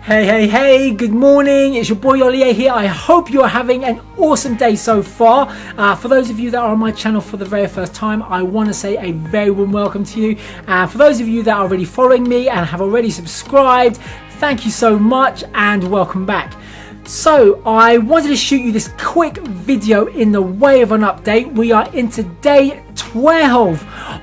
Hey, good morning. It's your boy Ollie here. I hope you're having an awesome day so far. For those of you that are on my channel for the very first time, I want to say a very warm welcome to you. For those of you that are already following me and have already subscribed, thank you so much and welcome back. So I wanted to shoot you this quick video in the way of an update. We are into day 12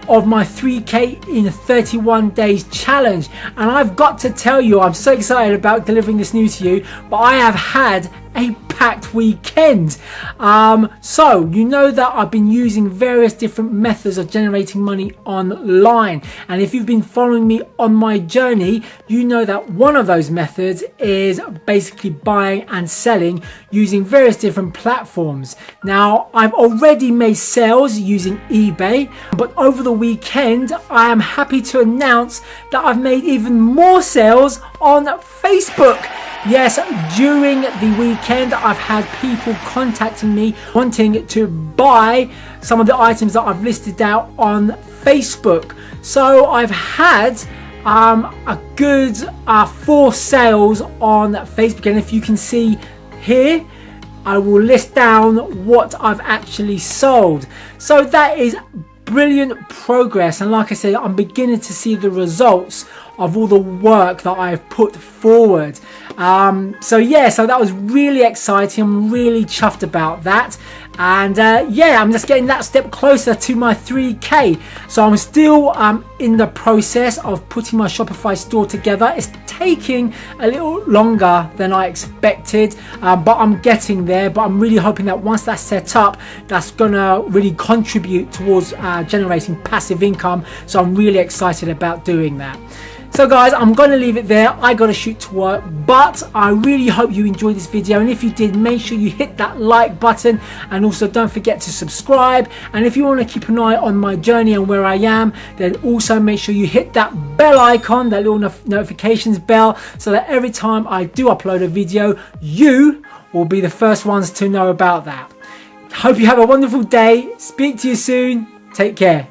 of my 3K in 31 days challenge, and I've got to tell you, I'm so excited about delivering this news to you, but I have had a packed weekend. So you know that I've been using various different methods of generating money online, and if you've been following me on my journey, you know that one of those methods is basically buying and selling using various different platforms. Now I've already made sales using eBay, but over the weekend I am happy to announce that I've made even more sales on Facebook. Yes, during the weekend I've had people contacting me wanting to buy some of the items that I've listed out on Facebook. So I've had a good 4 sales on Facebook, and if you can see here, I will list down what I've actually sold. So that is brilliant progress, and like I said, I'm beginning to see the results of all the work that I've put forward. So that was really exciting. I'm really chuffed about that, and I'm just getting that step closer to my 3K. So I'm still in the process of putting my Shopify store together. It's taking a little longer than I expected, but I'm getting there. But I'm really hoping that once that's set up, that's gonna really contribute towards generating passive income. So I'm really excited about doing that. So guys, I'm going to leave it there. I got to shoot to work, but I really hope you enjoyed this video, and if you did, make sure you hit that like button, and also don't forget to subscribe. And if you want to keep an eye on my journey and where I am, then also make sure you hit that bell icon, that little notifications bell, so that every time I do upload a video, you will be the first ones to know about that. Hope you have a wonderful day. Speak to you soon. Take care.